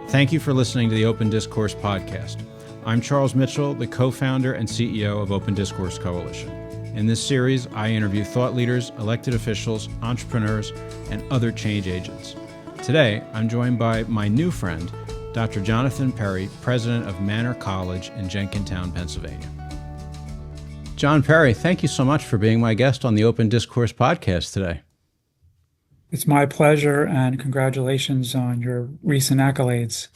Thank you for listening to the Open Discourse podcast. I'm Charles Mitchell, the co-founder and CEO of Open Discourse Coalition. In this series, I interview thought leaders, elected officials, entrepreneurs, and other change agents. Today, I'm joined by my new friend, Dr. Jon Peri, president of Manor College in Jenkintown, Pennsylvania. Jon Peri, thank you so much for being my guest on the Open Discourse podcast today. It's my pleasure, and congratulations on your recent accolades.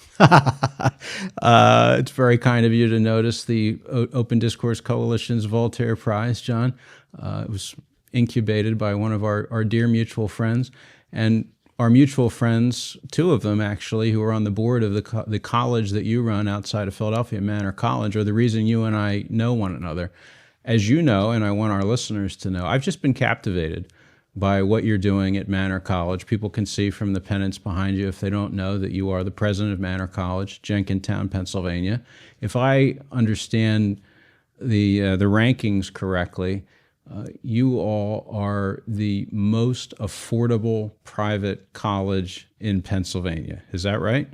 It's very kind of you to notice the Open Discourse Coalition's Voltaire Prize, John. It was incubated by one of our dear mutual friends, and our mutual friends, two of them actually, who are on the board of the college that you run outside of Philadelphia, Manor College, are the reason you and I know one another. As you know, and I want our listeners to know, I've just been captivated by what you're doing at Manor College. People can see from the pennants behind you, if they don't know, that you are the president of Manor College, Jenkintown, Pennsylvania. If I understand the rankings correctly, you all are the most affordable private college in Pennsylvania. Is that right?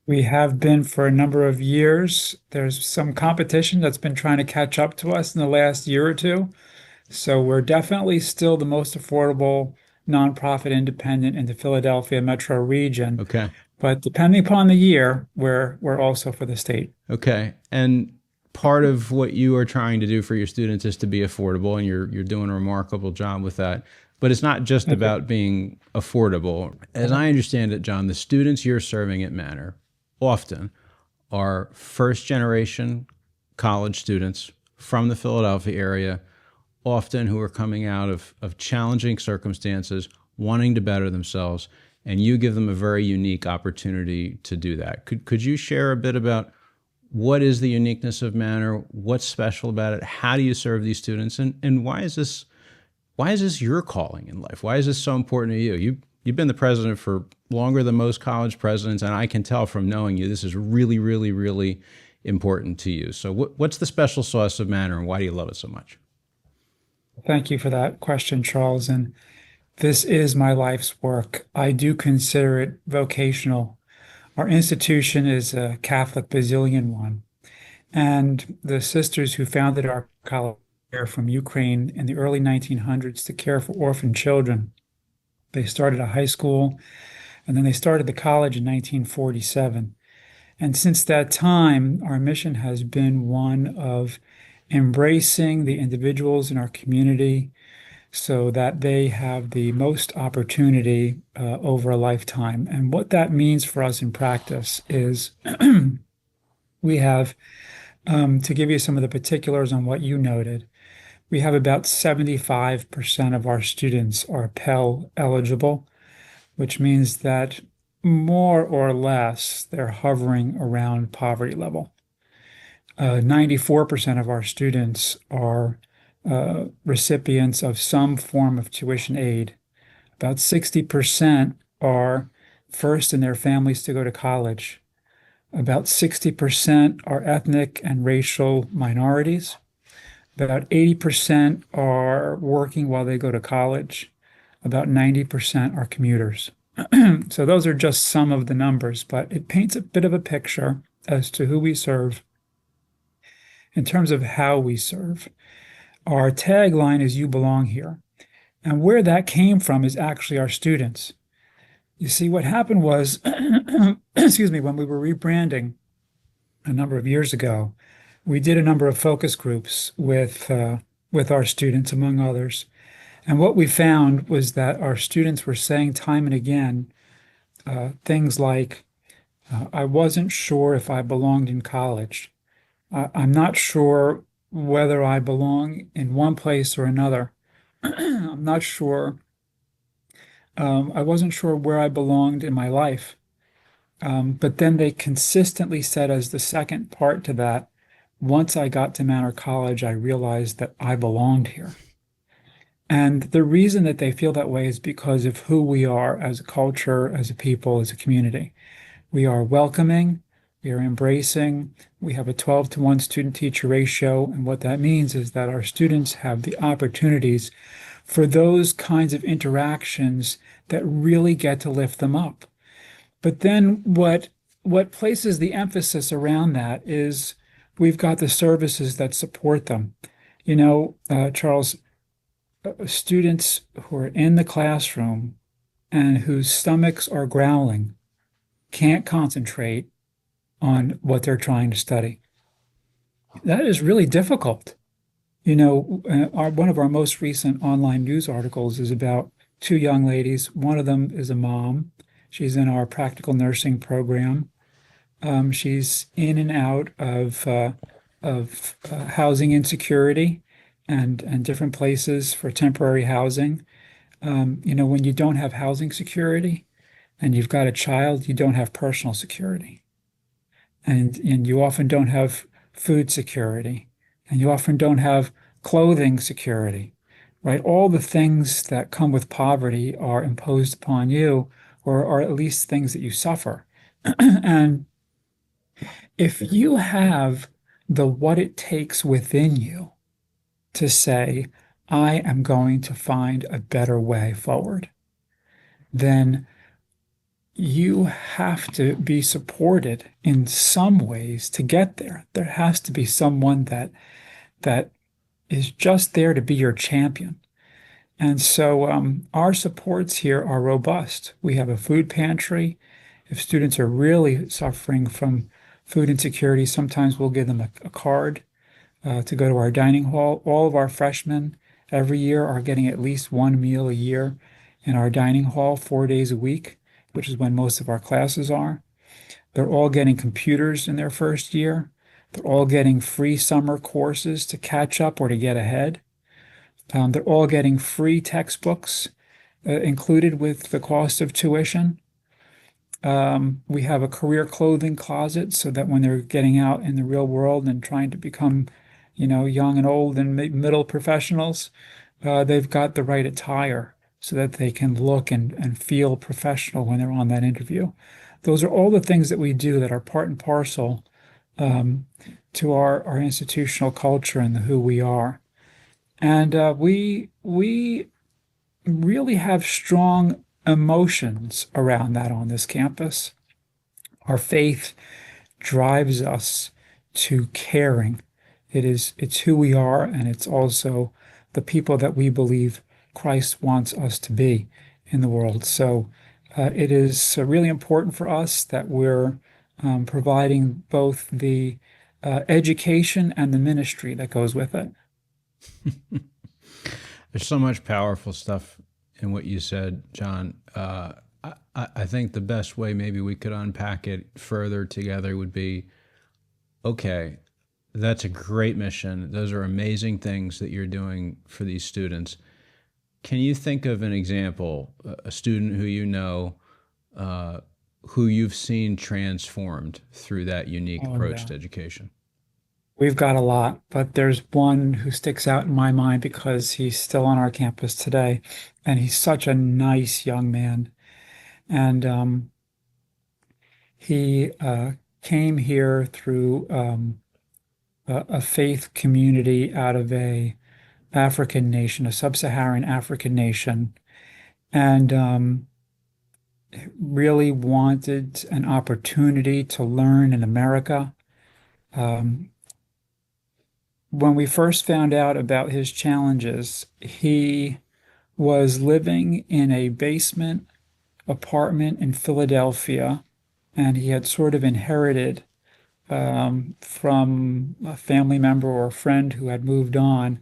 We have been for a number of years. There's some competition that's been trying to catch up to us in the last year or two. So we're definitely still the most affordable nonprofit independent in the Philadelphia metro region. Okay. But depending upon the year, we're also for the state. Okay. And part of what you are trying to do for your students is to be affordable, and you're doing a remarkable job with that. But it's not just about being affordable. As I understand it, John, the students you're serving at Manor often are first-generation college students from the Philadelphia area, often who are coming out of challenging circumstances, wanting to better themselves, and you give them a very unique opportunity to do that. Could you share a bit about what is the uniqueness of Manor, what's special about it, how do you serve these students, and why is this your calling in life? Why is this so important to you? You've been the president for longer than most college presidents, and I can tell from knowing you, this is really, really, really important to you. So what's the special sauce of Manor, and why do you love it so much? Thank you for that question, Charles. And this is my life's work. I do consider it vocational. Our institution is a Catholic Basilian one. And the sisters who founded our college are from Ukraine in the early 1900s to care for orphan children. They started a high school, and then they started the college in 1947. And since that time, our mission has been one of embracing the individuals in our community so that they have the most opportunity over a lifetime. And what that means for us in practice is we have, to give you some of the particulars on what you noted, we have about 75% of our students are Pell eligible, which means that more or less they're hovering around poverty level. 94% of our students are recipients of some form of tuition aid. About 60% are first in their families to go to college. About 60% are ethnic and racial minorities. About 80% are working while they go to college. About 90% are commuters. So those are just some of the numbers, but it paints a bit of a picture as to who we serve. In terms of how we serve, our tagline is "You belong here." And where that came from is actually our students. You see, what happened was, excuse me, when we were rebranding a number of years ago, we did a number of focus groups with our students, among others. And what we found was that our students were saying time and again things like, I wasn't sure if I belonged in college. I'm not sure whether I belong in one place or another. I'm not sure. I wasn't sure where I belonged in my life. But then they consistently said as the second part to that, once I got to Manor College, I realized that I belonged here. And the reason that they feel that way is because of who we are as a culture, as a people, as a community. We are welcoming. We are embracing. We have a 12-to-1 student-teacher ratio, and what that means is that our students have the opportunities for those kinds of interactions that really get to lift them up. But then what places the emphasis around that is we've got the services that support them. Charles, students who are in the classroom and whose stomachs are growling can't concentrate on what they're trying to study. That is really difficult. One of our most recent online news articles is about two young ladies. One of them is a mom. She's in our practical nursing program. She's in and out of housing insecurity and different places for temporary housing. When you don't have housing security and you've got a child, you don't have personal security. And you often don't have food security, and you often don't have clothing security, right? All the things that come with poverty are imposed upon you, or are at least things that you suffer. And if you have the what it takes within you to say, I am going to find a better way forward, then you have to be supported in some ways to get there. There has to be someone that is just there to be your champion. And so our supports here are robust. We have a food pantry. If students are really suffering from food insecurity, sometimes we'll give them a card to go to our dining hall. All of our freshmen every year are getting at least one meal a year in our dining hall 4 days a week, which is when most of our classes are. They're all getting computers in their first year. They're all getting free summer courses to catch up or to get ahead. They're all getting free textbooks included with the cost of tuition. We have a career clothing closet so that when they're getting out in the real world and trying to become, young and old and middle professionals, they've got the right attire so that they can look and feel professional when they're on that interview. Those are all the things that we do that are part and parcel to our institutional culture and who we are. And we really have strong emotions around that on this campus. Our faith drives us to caring. It's who we are, and it's also the people that we believe Christ wants us to be in the world. So it is really important for us that we're providing both the education and the ministry that goes with it. There's so much powerful stuff in what you said, Jon. I think the best way maybe we could unpack it further together would be, okay, that's a great mission. Those are amazing things that you're doing for these students. Can you think of an example, a student who you know, who you've seen transformed through that unique approach to education? We've got a lot, but there's one who sticks out in my mind because he's still on our campus today, and he's such a nice young man. And he came here through a faith community out of a African nation, a sub-Saharan African nation, and really wanted an opportunity to learn in America. When we first found out about his challenges, he was living in a basement apartment in Philadelphia, and he had sort of inherited from a family member or a friend who had moved on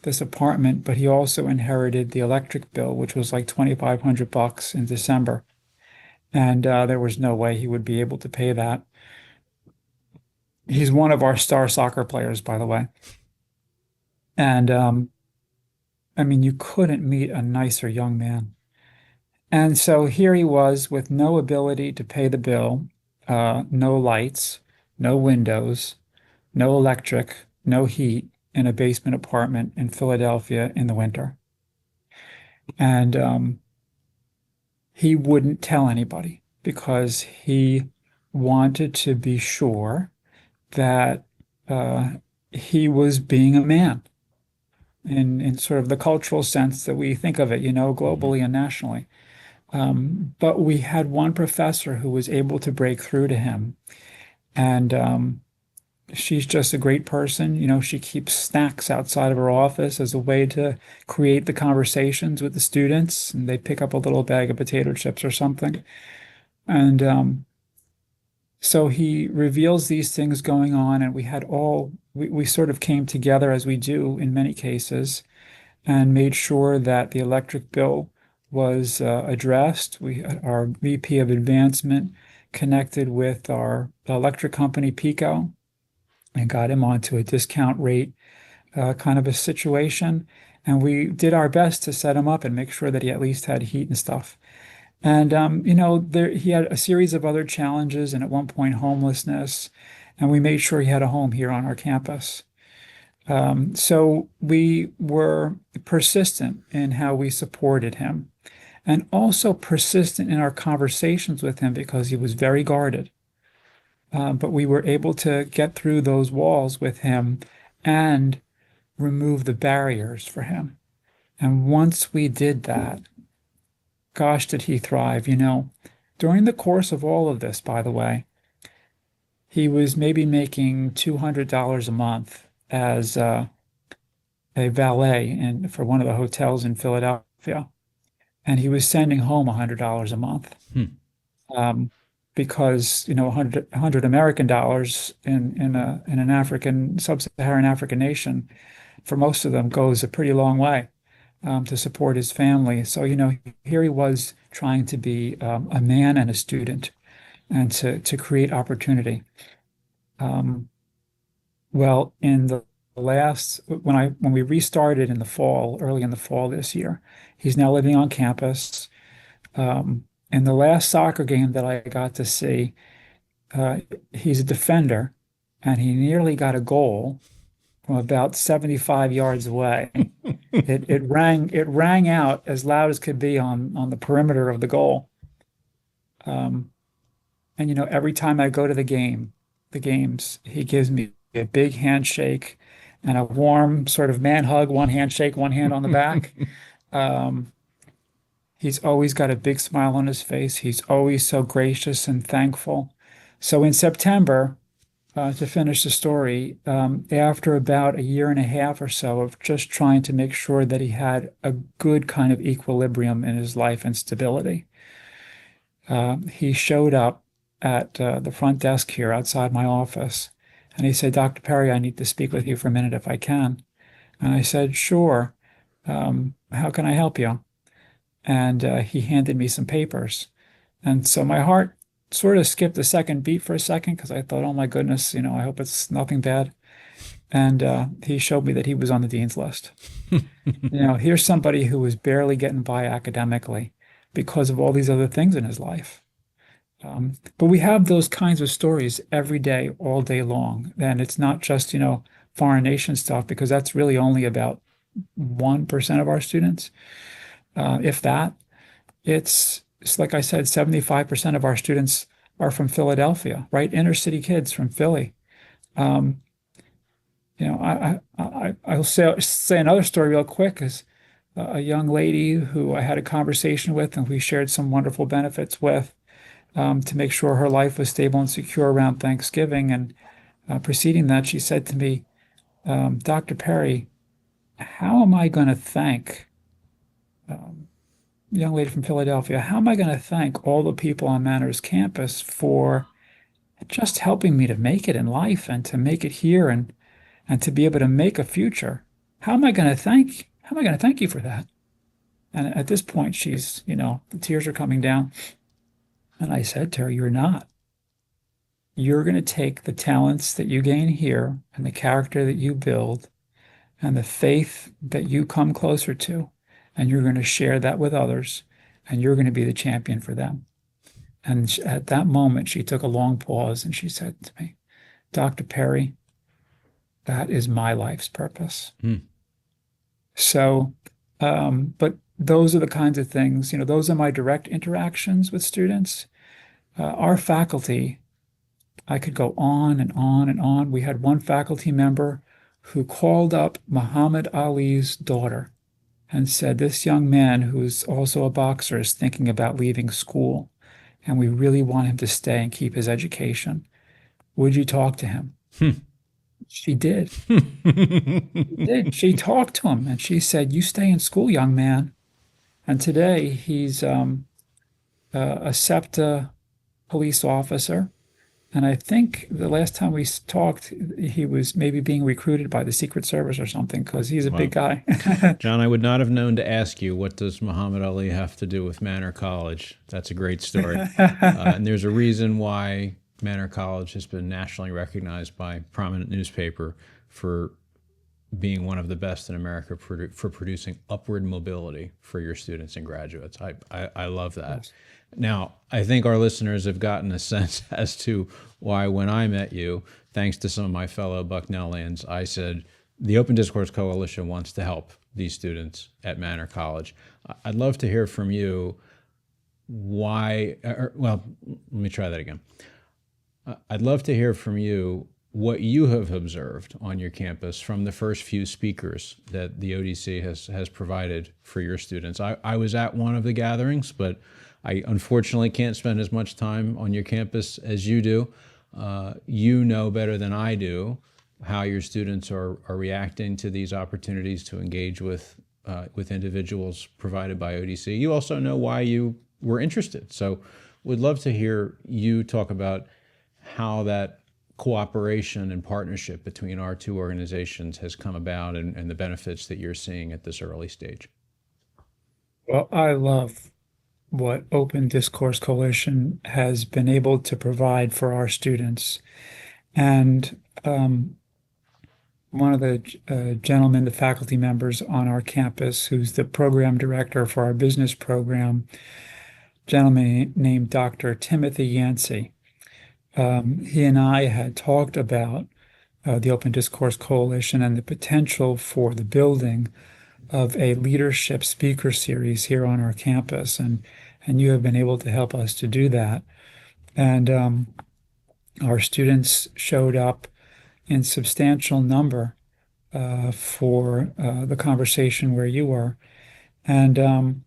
this apartment, but he also inherited the electric bill, which was like $2,500 in December. And there was no way he would be able to pay that. He's one of our star soccer players, by the way. And I mean, you couldn't meet a nicer young man. And so here he was with no ability to pay the bill, no lights, no windows, no electric, no heat in a basement apartment in Philadelphia in the winter. And he wouldn't tell anybody because he wanted to be sure that he was being a man in sort of the cultural sense that we think of it, globally and nationally. But we had one professor who was able to break through to him. And she's just a great person. She keeps snacks outside of her office as a way to create the conversations with the students. And they pick up a little bag of potato chips or something. And so he reveals these things going on. And we sort of came together as we do in many cases and made sure that the electric bill was addressed. Our VP of advancement connected with our electric company, Pico, and got him onto a discount rate kind of a situation. And we did our best to set him up and make sure that he at least had heat and stuff. And he had a series of other challenges, and at one point homelessness. And we made sure he had a home here on our campus. So we were persistent in how we supported him, and also persistent in our conversations with him because he was very guarded. But we were able to get through those walls with him and remove the barriers for him. And once we did that, gosh, did he thrive. During the course of all of this, by the way, he was maybe making $200 a month as a valet for one of the hotels in Philadelphia. And he was sending home $100 a month. Um, because 100 American dollars in an African sub-Saharan African nation for most of them goes a pretty long way to support his family. So here he was trying to be a man and a student and to create opportunity. Well, in the last when we restarted in the fall, early in the fall this year, he's now living on campus. In the last soccer game that I got to see, he's a defender, and he nearly got a goal from about 75 yards away. It rang out as loud as could be on the perimeter of the goal. And every time I go to the games, he gives me a big handshake and a warm sort of man hug, one handshake, one hand on the back. Um, He's always got a big smile on his face. He's always so gracious and thankful. So in September, to finish the story, after about a year and a half or so of just trying to make sure that he had a good kind of equilibrium in his life and stability, he showed up at the front desk here outside my office. And he said, "Dr. Peri, I need to speak with you for a minute if I can." And I said, "Sure. How can I help you?" And he handed me some papers. And so my heart sort of skipped a second beat for a second because I thought, oh my goodness, I hope it's nothing bad. And he showed me that he was on the dean's list. Here's somebody who was barely getting by academically because of all these other things in his life. But we have those kinds of stories every day, all day long. And it's not just, foreign nation stuff, because that's really only about 1% of our students. If that, it's like I said, 75% of our students are from Philadelphia, right? Inner city kids from Philly. Um, I'll say another story real quick is a young lady who I had a conversation with and we shared some wonderful benefits with to make sure her life was stable and secure around Thanksgiving. And preceding that, she said to me, "Dr. Peri, how am I going to thank young lady from Philadelphia, how am I going to thank all the people on Manor's campus for just helping me to make it in life and to make it here and to be able to make a future? How am I going to thank you for that?" And at this point, the tears are coming down. And I said to her, "You're not. You're going to take the talents that you gain here and the character that you build and the faith that you come closer to, and you're going to share that with others, and you're going to be the champion for them." And at that moment, she took a long pause and she said to me, "Dr. Peri, that is my life's purpose." So, but those are the kinds of things, those are my direct interactions with students. Our faculty, I could go on and on and on. We had one faculty member who called up Muhammad Ali's daughter and said, "This young man who's also a boxer is thinking about leaving school, and we really want him to stay and keep his education. Would you talk to him?" She did. She did. She talked to him and she said, "You stay in school, young man." And today he's a SEPTA police officer. And I think the last time we talked, he was maybe being recruited by the Secret Service or something because he's a big Wow. guy. John, I would not have known to ask you, what does Muhammad Ali have to do with Manor College? That's a great story. And there's a reason why Manor College has been nationally recognized by prominent newspaper for being one of the best in America for producing upward mobility for your students and graduates. I love that. Yes. Now, I think our listeners have gotten a sense as to why when I met you, thanks to some of my fellow Bucknellians, I said, the Open Discourse Coalition wants to help these students at Manor College. I'd love to hear from you well, let me try that again. I'd love to hear from you what you have observed on your campus from the first few speakers that the ODC has provided for your students. I was at one of the gatherings, but I unfortunately can't spend as much time on your campus as you do. You know better than I do how your students are reacting to these opportunities to engage with individuals provided by ODC. You also know why you were interested. So would love to hear you talk about how that cooperation and partnership between our two organizations has come about and the benefits that you're seeing at this early stage. Well, I love what Open Discourse Coalition has been able to provide for our students. And one of the gentlemen, the faculty members on our campus, who's the program director for our business program, gentleman named Dr. Timothy Yancey. He and I had talked about the Open Discourse Coalition and the potential for the building of a leadership speaker series here on our campus, and you have been able to help us to do that. And our students showed up in substantial number for the conversation where you were, and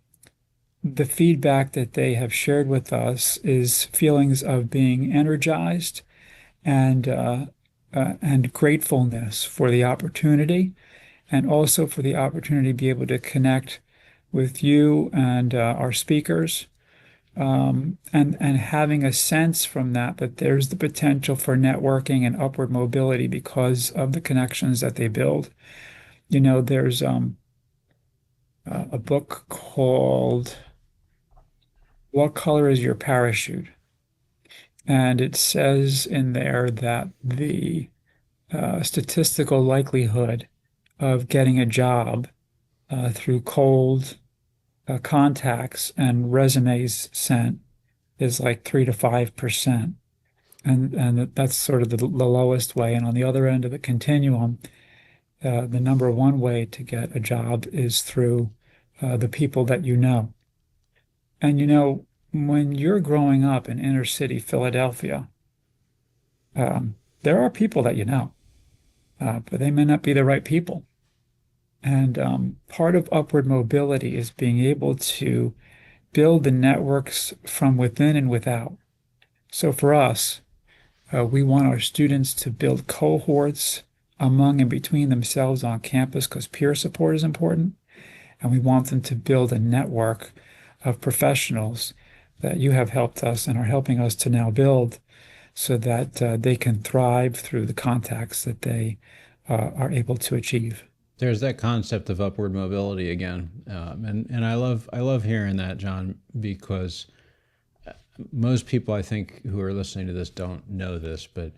the feedback that they have shared with us is feelings of being energized and gratefulness for the opportunity, and also for the opportunity to be able to connect with you and our speakers, and having a sense from that there's the potential for networking and upward mobility because of the connections that they build. You know, there's a book called "What Color is Your Parachute?" And it says in there that the statistical likelihood of getting a job through cold contacts and resumes sent is like 3 to 5%. And that's sort of the lowest way. And on the other end of the continuum, the number one way to get a job is through the people that you know. And you know, when you're growing up in inner city Philadelphia, there are people that you know, but they may not be the right people. And part of upward mobility is being able to build the networks from within and without. So for us, we want our students to build cohorts among and between themselves on campus because peer support is important. And we want them to build a network of professionals that you have helped us and are helping us to now build so that they can thrive through the contacts that they are able to achieve. There's that concept of upward mobility again, and I love hearing that, John, because most people I think who are listening to this don't know this, but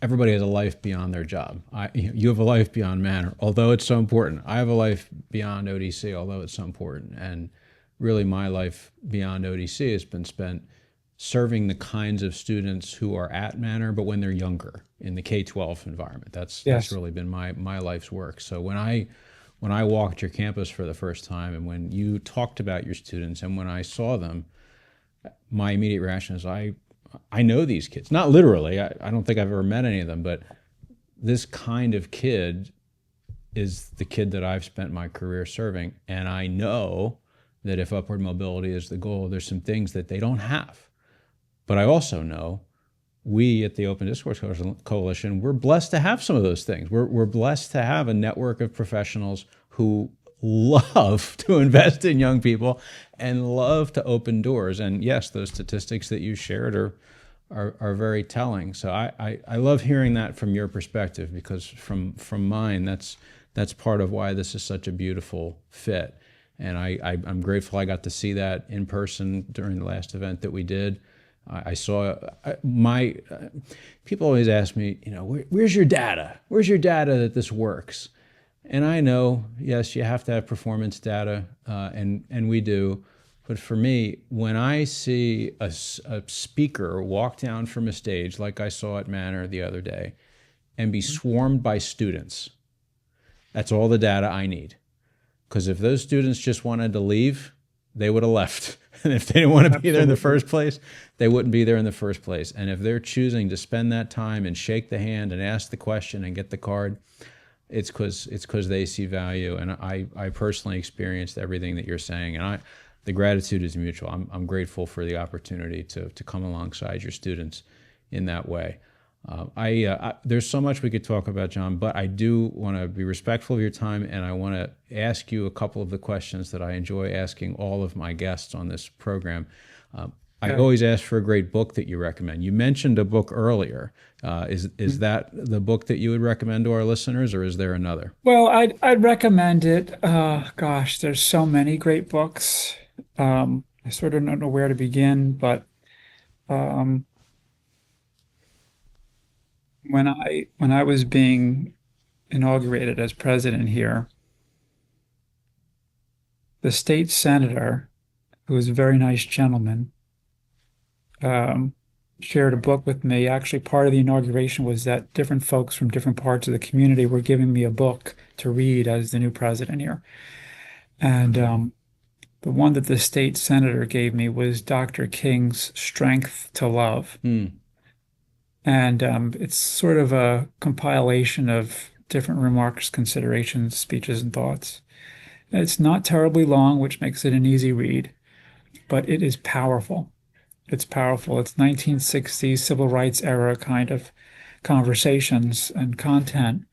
everybody has a life beyond their job. You have a life beyond Manor, although it's so important. I have a life beyond ODC, although it's so important. And really, my life beyond ODC has been spent serving the kinds of students who are at Manor, but when they're younger in the K-12 environment. That's really been my life's work. So when I walked your campus for the first time, and when you talked about your students, and when I saw them, my immediate reaction is, I know these kids. Not literally. I don't think I've ever met any of them, but this kind of kid is the kid that I've spent my career serving. And I know that if upward mobility is the goal, there's some things that they don't have. But I also know we at the Open Discourse Coalition, we're blessed to have some of those things. We're blessed to have a network of professionals who love to invest in young people and love to open doors. And yes, those statistics that you shared are very telling. So I love hearing that from your perspective, because from mine, that's part of why this is such a beautiful fit. And I'm grateful I got to see that in person during the last event that we did. I saw people always ask me, where's your data? Where's your data that this works? And I know, yes, you have to have performance data, and we do. But for me, when I see a speaker walk down from a stage like I saw at Manor the other day and be swarmed by students, that's all the data I need. Because if those students just wanted to leave, they would have left. And if they didn't want to be there in the first place, they wouldn't be there in the first place. And if they're choosing to spend that time and shake the hand and ask the question and get the card, it's because they see value. And I personally experienced everything that you're saying. And the gratitude is mutual. I'm grateful for the opportunity to come alongside your students in that way. There's so much we could talk about, Jon, but I do want to be respectful of your time, and I want to ask you a couple of the questions that I enjoy asking all of my guests on this program. I always ask for a great book that you recommend. You mentioned a book earlier. Is that the book that you would recommend to our listeners, or is there another? Well, I'd recommend it. Gosh, there's so many great books. I sort of don't know where to begin, but um, when I was being inaugurated as president here, the state senator, who was a very nice gentleman, shared a book with me. Actually, part of the inauguration was that different folks from different parts of the community were giving me a book to read as the new president here. And the one that the state senator gave me was Dr. King's Strength to Love. And it's sort of a compilation of different remarks, considerations, speeches, and thoughts. It's not terribly long, which makes it an easy read, but it is powerful. It's powerful. It's 1960s civil rights era kind of conversations and content,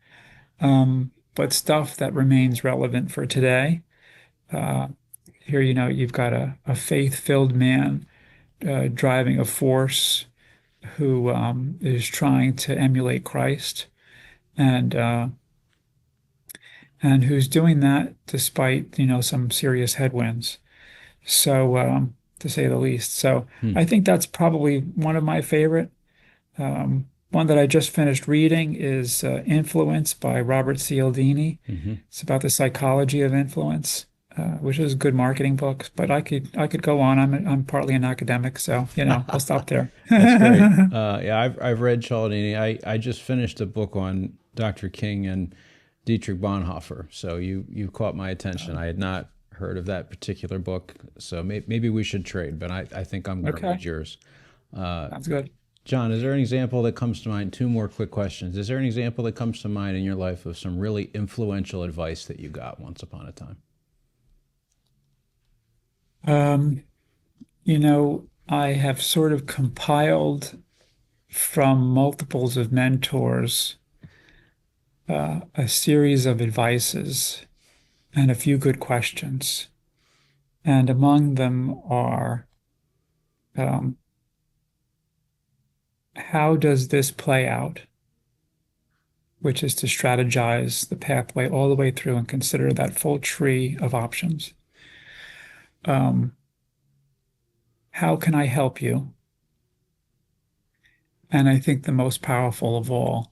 but stuff that remains relevant for today. Here, you've got a faith-filled man driving a force who is trying to emulate Christ, and who's doing that despite some serious headwinds. So to say the least. So I think that's probably one of my favorite. One that I just finished reading is Influence by Robert Cialdini. It's about the psychology of influence, which is a good marketing book. But I could go on. I'm partly an academic, so I'll stop there. That's great. Yeah, I've read Cialdini. I just finished a book on Dr. King and Dietrich Bonhoeffer. So you caught my attention. I had not heard of that particular book, so maybe we should trade. But I think I'm going to read yours. Sounds good. Jon, is there an example that comes to mind? Two more quick questions. Is there an example that comes to mind in your life of some really influential advice that you got once upon a time? I have sort of compiled from multiples of mentors a series of advices and a few good questions. And among them are, how does this play out? Which is to strategize the pathway all the way through and consider that full tree of options. How can I help you? And I think the most powerful of all,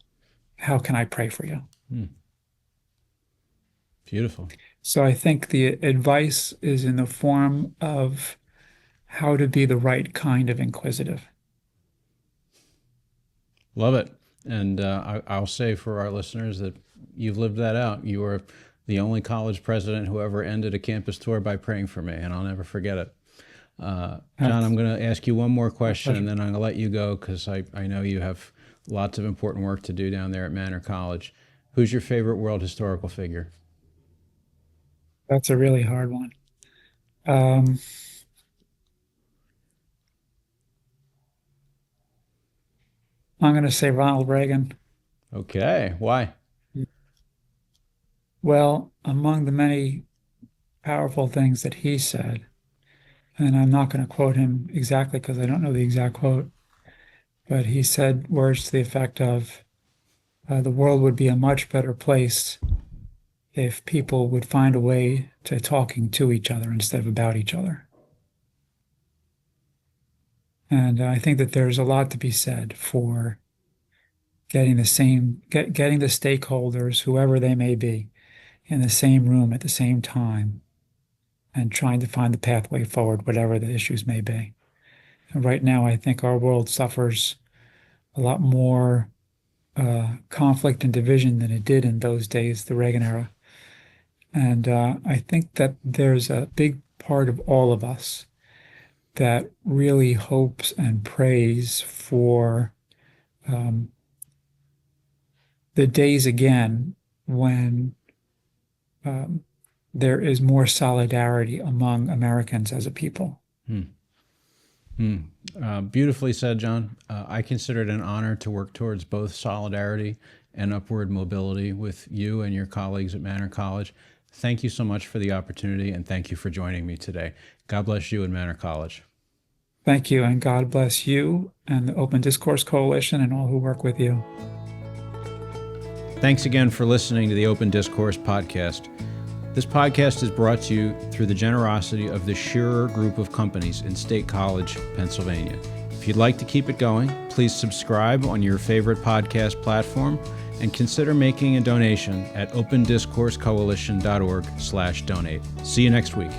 how can I pray for you? Beautiful. So I think the advice is in the form of how to be the right kind of inquisitive. Love it. And I'll say for our listeners that you've lived that out. You were the only college president who ever ended a campus tour by praying for me, and I'll never forget it. Jon, I'm going to ask you one more question, and then I'm going to let you go because I know you have lots of important work to do down there at Manor College. Who's your favorite world historical figure? That's a really hard one. Um, I'm going to say Ronald Reagan. Okay. Why? Well, among the many powerful things that he said, and I'm not going to quote him exactly because I don't know the exact quote, but he said words to the effect of, the world would be a much better place if people would find a way to talking to each other instead of about each other. And I think that there's a lot to be said for getting getting the stakeholders, whoever they may be, in the same room at the same time and trying to find the pathway forward, whatever the issues may be. And right now, I think our world suffers a lot more conflict and division than it did in those days, the Reagan era. And I think that there's a big part of all of us that really hopes and prays for um, the days again when um, there is more solidarity among Americans as a people. Hmm. Beautifully said, John. I consider it an honor to work towards both solidarity and upward mobility with you and your colleagues at Manor College. Thank you so much for the opportunity, and thank you for joining me today. God bless you and Manor College. Thank you, and God bless you and the Open Discourse Coalition and all who work with you. Thanks again for listening to the Open Discourse podcast. This podcast is brought to you through the generosity of the Shearer Group of Companies in State College, Pennsylvania. If you'd like to keep it going, please subscribe on your favorite podcast platform and consider making a donation at opendiscoursecoalition.org/donate. See you next week.